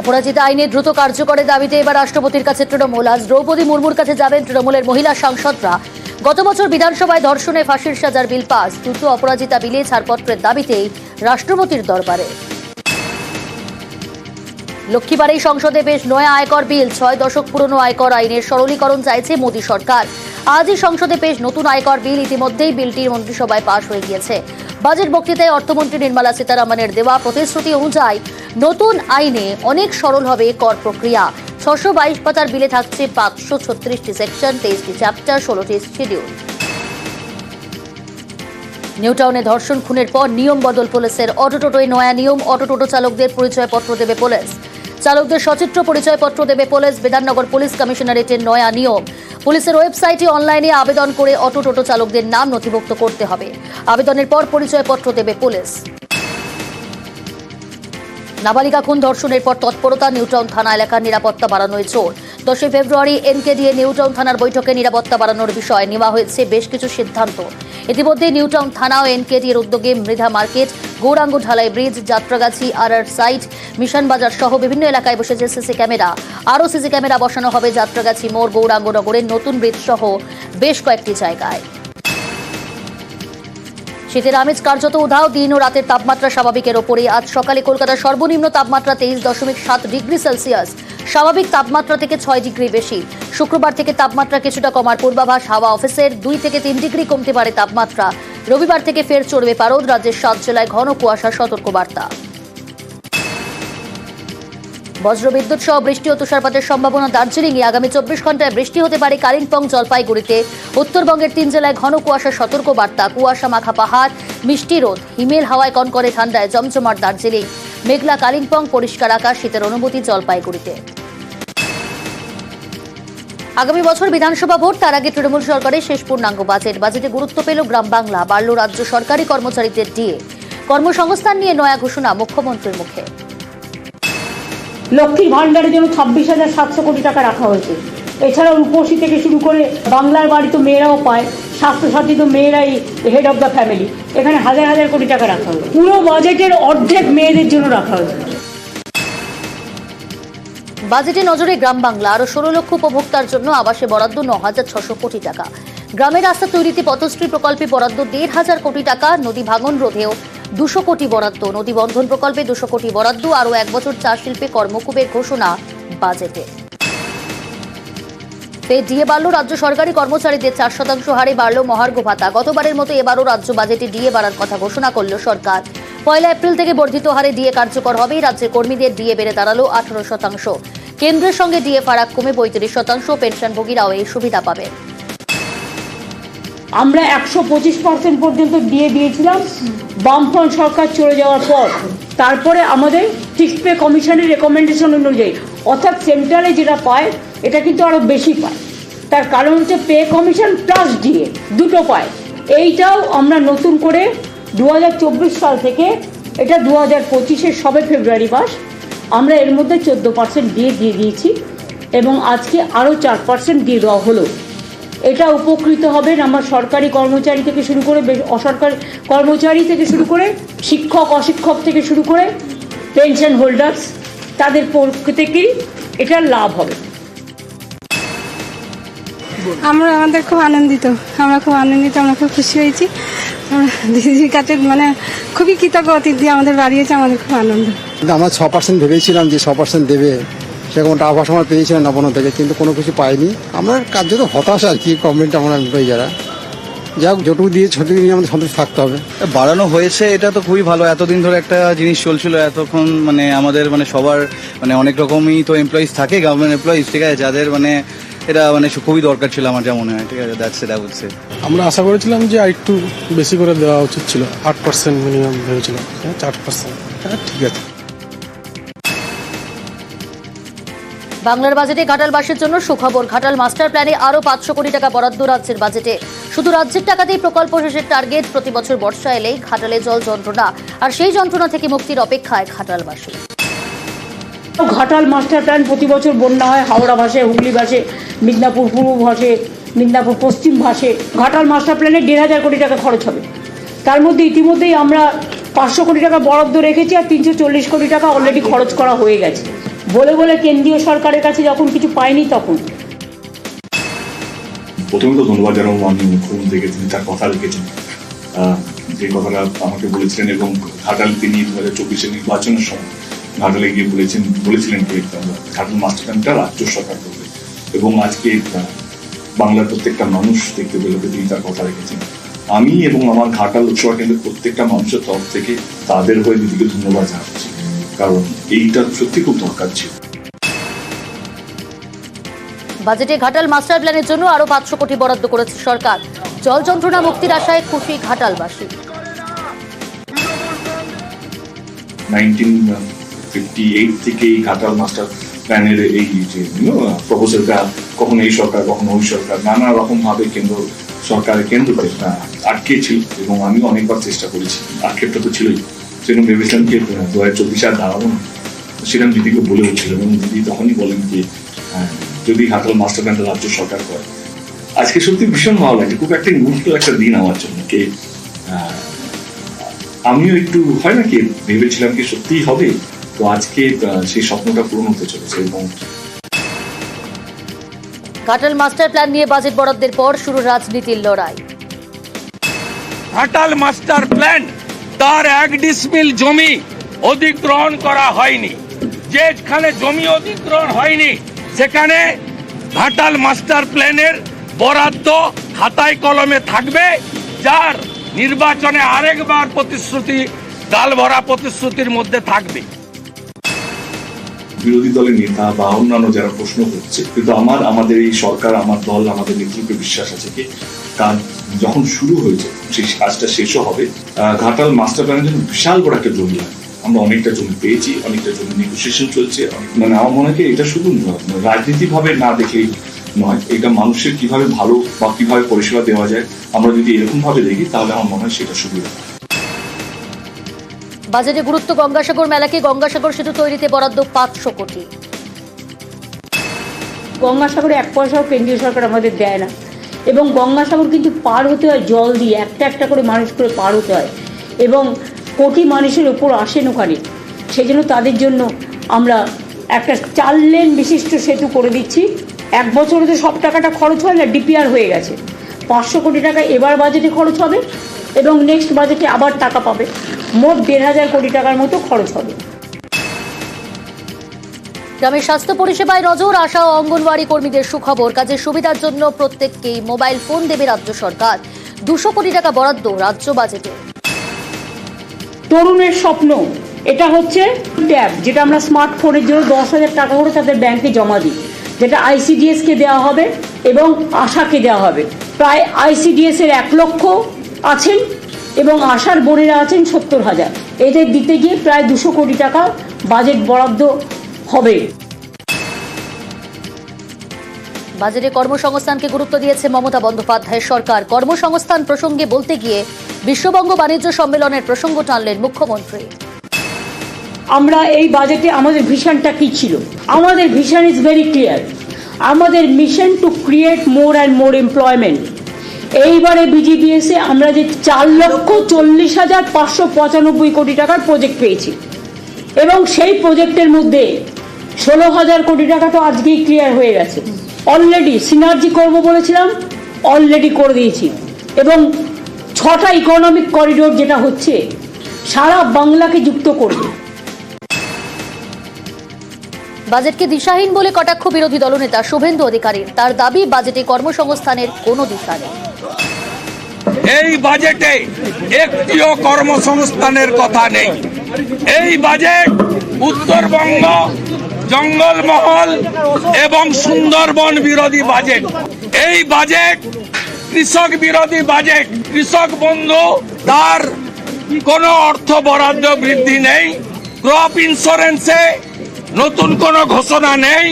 অপরাজিতা আইনে দ্রুত কার্যকরের দাবিতে এবার রাষ্ট্রপতির কাছে তৃণমূল। আজ দ্রৌপদী মুর্মুর কাছে যাবেন তৃণমূলের মহিলা সাংসদরা। গত বছর বিধানসভায় ধর্ষণে ফাঁসির সাজার বিল পাস, দ্রুত অপরাজিতা বিলে ছাড়পত্রের দাবিতেই রাষ্ট্রপতির দরবারে। লক্ষ্মীবারেই সংসদে পেশ নয়া আয়কর বিল। 6 দশক পুরনো আয়কর আইনের সরলীকরণ চাইছে মোদী সরকার। আজই সংসদে পেশ নতুন আয়কর বিল। ইতিমধ্যেই বিলটির মন্ত্রিসভায় পাশ হয়ে গিয়েছে। বাজেট বক্তৃতায় অর্থমন্ত্রী নির্মলা সীতারামনের দেওয়া প্রতিশ্রুতি অনুযায়ী নতুন আইনে অনেক সরল হবে কর প্রক্রিয়া। 622 পাতার বিলে থাকছে 536টি সেকশন, 23টি চ্যাপ্টার, 16টি শিডিউল। নিউটাউনে ধর্ষণ খুনের পর নিয়ম বদল পুলিশের। অটো টোটোয় নয়া নিয়ম, অটো টোটো চালকদের পরিচয়পত্র দেবে পুলিশ। চালকদের সচিত্র পরিচয়পত্র দেবে পুলিশ। বিধাননগর পুলিশ কমিশনারেটের নয়া নিয়ম। পুলিশের ওয়েবসাইটে অনলাইনে আবেদন করে অটো টোটো চালকদের নাম নথিভুক্ত করতে হবে। আবেদনের পর পরিচয়পত্র দেবে পুলিশ। নাবালিকা খুন ধর্ষণের পর তৎপরতা। নিউটাউন থানা এলাকার নিরাপত্তা বাড়ানোয় জোর। 10 ফেব্রুয়ারি এনকেডিএ নিউটাউন থানার বৈঠকে নিরাপত্তা বাড়ানোর বিষয়ে নেওয়া হয়েছে বেশ কিছু সিদ্ধান্ত। ইতিমধ্যে নিউটাউন থানা ও এনকেডিএর উদ্যোগে মৃধা মার্কেট, গৌরাঙ্গ ঢালাই bridge, Jatragachhi RR site, mission বাজার সহ বিভিন্ন এলাকায় বসেছে সিসি ক্যামেরা। আরও সিসি ক্যামেরা বসানো হবে যাত্রাগাছি মোড়, গৌরাঙ্গ নগরের নতুন ব্রিজ সহ বেশ কয়েকটি জায়গায়। শীতের আমেজ কার্যত উধাও। দিন ও রাতের তাপমাত্রা স্বাভাবিকের ওপরে। আজ সকালে কলকাতার সর্বনিম্ন তাপমাত্রা 23.7 ডিগ্রি সেলসিয়াস, স্বাভাবিক তাপমাত্রা থেকে 6 ডিগ্রি বেশি। শুক্রবার থেকে তাপমাত্রা কিছুটা কমার পূর্বাভাস হাওয়া অফিসের। 2 থেকে 3 ডিগ্রি কমতে পারে তাপমাত্রা। রবিবার থেকে ফের চড়বে পারদ। রাজ্যের 7 জেলায় ঘন কুয়াশার সতর্কবার্তা। বজ্রবিদ্যুৎ সহ বৃষ্টি ও তুষারপাতের সম্ভাবনা দার্জিলিংয়ে। আগামী 24 ঘন্টায় বৃষ্টি হতে পারে কালিম্পং, জলপাইগুড়িতে। উত্তরবঙ্গের 3 জেলায় ঘন কুয়াশার সতর্কবার্তা। কুয়াশা মাখা পাহাড়, মিষ্টি রোদ, হিমেল হাওয়ায় কনকনে ঠান্ডায় জমজমাট দার্জিলিং। মেঘলা কালিম্পং, পরিষ্কার আকাশ, শীতের অনুভূতি জলপাইগুড়িতে। আগামী বছর বিধানসভা ভোট, তার আগে তৃণমূল সরকারের শেষ পূর্ণাঙ্গ বাজেট। বাজেটে গুরুত্ব পেল গ্রাম বাংলা। বাড়ল রাজ্য সরকারি কর্মচারীদের ডিএ। কর্মসংস্থান নিয়ে নয়া ঘোষণা মুখ্যমন্ত্রীর মুখে। লক্ষ্মীর ভান্ডারের জন্য 26,700 কোটি টাকা রাখা হয়েছে। এছাড়াও রূপসী থেকে শুরু করে বাংলার বাড়ি তো মেয়েরাও পায়, স্বাস্থ্যসাথী তো মেয়েরাই হেড অফ দ্য ফ্যামিলি। এখানে হাজার হাজার কোটি টাকা রাখা হয়েছে। পুরো বাজেটের অর্ধেক মেয়েদের জন্য রাখা হয়েছে। বাজেটে নজরে গ্রাম বাংলা। আরো 16 লক্ষ উপভোক্তার জন্য আবাসে বরাদ্দ 9,600 কোটি টাকা। গ্রামের রাস্তা তৈরিতে পথশ্রী প্রকল্পে বরাদ্দ 1,500 কোটি টাকা। নদী ভাঙন রোধেও 200 কোটি বরাদ্দ। নদী বন্ধন প্রকল্পে 200 কোটি বরাদ্দ। আরও 1 বছর চা শিল্পে কর্মকুবের ঘোষণা বাজেটে। ডিএ বাড়ল রাজ্য সরকারি কর্মচারীদের। 4% হারে বাড়ল মহার্ঘ ভাতা। গতবারের মতো এবারও রাজ্য বাজেটে ডিএ বাড়ার কথা ঘোষণা করল সরকার। 1 এপ্রিল থেকে বর্ধিত হারে ডিএ কার্যকর হবে। রাজ্যের কর্মীদের ডিএ বেড়ে দাঁড়ালো 18%। কেন্দ্রের সঙ্গে ডিএ ফারাক কমে 35%। পেনশনভোগীরাও এই সুবিধা পাবে। আমরা 125% পর্যন্ত ডিএ দিয়েছিলাম বামফ্রন্ট সরকার চলে যাওয়ার পর। তারপরে আমাদের ফিক্সড পে কমিশনের রেকমেন্ডেশন অনুযায়ী, অর্থাৎ সেন্ট্রালে যেটা পায় এটা কিন্তু আরও বেশি পায়। তার কারণ হচ্ছে পে কমিশন প্লাস ডিএ দুটো পায়। এইটাও আমরা নতুন করে 2024 সাল থেকে, এটা 2025-এর সবে ফেব্রুয়ারি মাস, আমরা এর মধ্যে 14% ডিএ দিয়ে দিয়েছি এবং আজকে আরও 4% দিয়ে দেওয়া হলো। এটা উপকৃত হবেন আমার সরকারি কর্মচারী থেকে শুরু করে অসরকারি কর্মচারী থেকে শুরু করে শিক্ষক অশিক্ষক থেকে শুরু করে পেনশন হোল্ডার্স, তাদের প্রত্যেকেরই এটা লাভ হবে। আমাদের খুব আনন্দিত, আমরা খুব খুশি হয়েছি। আমরা দিদির কাছে খুবই কৃতজ্ঞ, অতিথি আমাদের বাড়িয়েছে, আমাদের খুব আনন্দ। আমরা 6% ভেবেছিলাম যে 6% দেবে, সেরকম টাকা পয়সা আমরা পেয়েছিলাম নবান্ন থেকে, কিন্তু কোনো কিছু পাইনি। আমরা কার্যত হতাশা আর কি, গভর্নমেন্ট আমরা এমপ্লয়ি যারা, যাই হোক যতটুকু দিয়ে ছটুকু নিয়ে আমাদের সন্তুষ্ট থাকতে হবে। বাড়ানো হয়েছে, এটা তো খুবই ভালো। এতদিন ধরে একটা জিনিস চলছিল এতক্ষণ, আমাদের সবার অনেক রকমই তো এমপ্লয়িজ থাকে, গভর্নমেন্ট এমপ্লয়িজ, ঠিক আছে, যাদের এটা খুবই দরকার ছিল আমার যা মনে হয়, ঠিক আছে, দ্যাটস এটা বলছে। আমরা আশা করেছিলাম যে একটু বেশি করে দেওয়া উচিত ছিল, 8% মিনিমাম ভেবেছিলাম, 4%। হ্যাঁ, ঠিক আছে। বাংলার বাজেটে ঘাটালবাসীর জন্য সুখবর। ঘাটাল মাস্টার প্ল্যানে আরও 500 কোটি টাকা বরাদ্দ রাজ্যের বাজেটে। শুধু রাজ্যের টাকাতেই প্রকল্প শেষের টার্গেট। প্রতি বছর বর্ষা এলেই ঘাটালে জল যন্ত্রণা, আর সেই যন্ত্রণা থেকে মুক্তির অপেক্ষায় ঘাটালবাসী। ঘাটাল মাস্টার প্ল্যান, প্রতি বছর বন্যা হয়, হাওড়া ভাসে, হুগলি ভাসে, মিদনাপুর পূর্ব ভাসে, মিদনাপুর পশ্চিম ভাসে। ঘাটাল মাস্টার প্ল্যানে 1,500 কোটি টাকা খরচ হবে। তার মধ্যে ইতিমধ্যেই আমরা 500 কোটি টাকা বরাদ্দ রেখেছি আর 340 কোটি টাকা অলরেডি খরচ করা হয়ে গেছে। বলে বলে কেন্দ্রীয় সরকারের কাছে যখন কিছু পাইনি তখন। প্রথমে তো ধন্যবাদ জানাবো মাননীয় মুখ্যমন্ত্রীকে, তিনি তার কথা রেখেছেন, যে কথাটা আমাকে বলেছিলেন, এবং ঘাটাল তিনি 2024 নির্বাচনের সময় ঘাটালে গিয়ে বলেছিলেন যে ঘাটাল মাস্টার প্ল্যানটা রাজ্য সরকার করবে, এবং আজকে বাংলার প্রত্যেকটা মানুষ দেখতে পেল যে তিনি তার কথা রেখেছেন। আমি এবং আমার ঘাটাল লোকসভা কেন্দ্রের প্রত্যেকটা মানুষের তরফ থেকে তাদের হয়ে দিদিকে ধন্যবাদ জানাচ্ছি, কারণ এইটা সত্যি খুব দরকার ছিল। বাজেটে ঘাটাল মাস্টার প্ল্যানের জন্য আরো 500 কোটি বরাদ্দ করেছে সরকার। জল যন্ত্রণা মুক্তির আশায় খুশি ঘাটালবাসী। 1958 থেকে ঘাটাল মাস্টার প্ল্যানের এই যে প্রপোজালটা কখনো এই সরকার কখনো ওই সরকার নানা রকম ভাবে কেন্দ্র সরকারের কেন্দ্রতে আটকে ছিল, এবং আমি অনেকবার চেষ্টা করেছি, আক্ষেপটা তো ছিলই। সেরকম ভেবেছিলাম যে 2024 আর দাঁড়াবো না, সেরকম দিদিকে বলে হচ্ছিল, এবং দিদি তখনই বলেন যে যদি ঘাটাল মাস্টার প্ল্যানটা রাজ্য সরকার করে। আজকে সত্যি ভীষণ ভালো লাগছে, খুব একটা ইমোশনাল একটা দিন আমার জন্য। কে আমিও একটু হয় না কি ভেবেছিলাম কি সত্যিই হবে, তো আজকে সেই স্বপ্নটা পূরণ হতে চলেছে। এবং ঘাটাল মাস্টার প্ল্যান নিয়ে বাজেট বরাদ্দের পর শুরু রাজনীতির লড়াই। ঘাটাল মাস্টার প্ল্যান তার 1 ডিসমিল জমি অধিগ্রহণ করা হয়নি, যেখানে জমি অধিগ্রহণ হয়নি সেখানে ঘাটাল মাস্টার প্ল্যানের বরাদ্দ খাতায় কলমে থাকবে, যার নির্বাচনে আরেকবার প্রতিশ্রুতি ডাল ভরা প্রতিশ্রুতির মধ্যে থাকবে। বিরোধী দলের নেতা বা অন্যান্য যারা প্রশ্ন করছে, কিন্তু আমাদের এই সরকার, আমার দল, আমাদের নেতৃত্বে বিশ্বাস আছে কি কাজ যখন শুরু হয়েছে সেই কাজটা শেষও হবে। ঘাটাল মাস্টার প্ল্যানের জন্য বিশাল বড় একটা জমি লাগে, আমরা অনেকটা জমি পেয়েছি, অনেকটা জমি নেগোসিয়েশন চলছে। মানে আমার মনে হয় এটা শুধু রাজনীতি ভাবে না দেখলেই নয়, এটা মানুষের কিভাবে ভালো বা কিভাবে পরিষেবা দেওয়া যায়, আমরা যদি এরকম ভাবে দেখি তাহলে আমার মনে হয় সেটা সুবিধা। বাজেটে গুরুত্ব গঙ্গাসাগর মেলাকে গঙ্গাসাগর সেতু তৈরিতে বরাদ্দ 500 কোটি। গঙ্গাসাগরে 1 পয়সাও কেন্দ্রীয় সরকার আমাদের দেয় না, এবং গঙ্গাসাগর কিন্তু পার হতে হয় জল দিয়ে, একটা একটা করে মানুষ করে পার হতে হয়, এবং কোটি মানুষের উপর আসেন ওখানে। সেই জন্য তাদের জন্য আমরা একটা 4 লেন বিশিষ্ট সেতু করে দিচ্ছি। 1 বছরে তো সব টাকাটা খরচ হয় না, ডিপিআর হয়ে গেছে। 500 কোটি টাকা এবার বাজেটে খরচ হবে, এবং নেক্সট বাজেটে আবার টাকা পাবে। মোট 1,500 কোটি টাকার মতো খরচ হবে। গ্রামের স্বাস্থ্য পরিষেবায় নজর, আশা ও অঙ্গনওয়াড়ি কর্মীদের সুখবর। কাজের সুবিধার জন্য প্রত্যেককেই মোবাইল ফোন দেবে রাজ্য সরকার। 200 কোটি টাকা বরাদ্দ রাজ্য বাজেটে। তরুণের স্বপ্ন এটা হচ্ছে ট্যাব, যেটা আমরা স্মার্টফোনের জন্য 10,000 টাকা করে তাদের ব্যাংকে জমা দিই, যেটা ICDS-কে দেওয়া হবে এবং আশাকে দেওয়া হবে। প্রায় ICDS-এর 1 লক্ষ আছেন এবং আশার বোনেরা আছেন 70,000। এদের দিতে গিয়ে প্রায় 200 কোটি টাকা বাজেট বরাদ্দ হবে। বাজেটে কর্মসংস্থানকে গুরুত্ব দিয়েছে মমতা বন্দ্যোপাধ্যায়ের সরকার। কর্মসংস্থান প্রসঙ্গে বলতে গিয়ে বিশ্ববঙ্গ বাণিজ্য সম্মেলনের প্রসঙ্গ টানলেন মুখ্যমন্ত্রী। আমরা এই বাজেটে আমাদের ভিশনটা কি ছিল? আমাদের ভিশন ইজ ভেরি ক্লিয়ার। আমাদের mission to create more and more employment. এইবারে BGBS-এ আমরা যে 4,40,595 কোটি টাকার প্রজেক্ট পেয়েছি, এবং সেই প্রজেক্টের মধ্যে 16,000 কোটি টাকা তো আজকেই ক্লিয়ার হয়ে গেছে। অলরেডি সিনার্জি করবো বলেছিলাম, অলরেডি করে দিয়েছি, এবং 6টা ইকোনমিক করিডোর যেটা হচ্ছে সারা বাংলাকে যুক্ত করবে। বাজেটকে দিশাহীন বলে কটাক্ষ বিরোধী দলনেতা শুভেন্দু অধিকারীর। তার দাবি, বাজেটে কর্মসংস্থানের কোনো দিশা নেই। এই বাজেটে একটিও কর্মসংস্থানের কথা নেই। এই বাজেট উত্তরবঙ্গ, জঙ্গলমহল এবং সুন্দরবন বিরোধী বাজেট। এই বাজেট কৃষক বিরোধী বাজেট। কৃষক বন্ধু তার কোনো অর্থ বরাদ্দ বৃদ্ধি নেই, ক্রপ ইন্স্যুরেন্সে নতুন কোনো ঘোষণা নেই,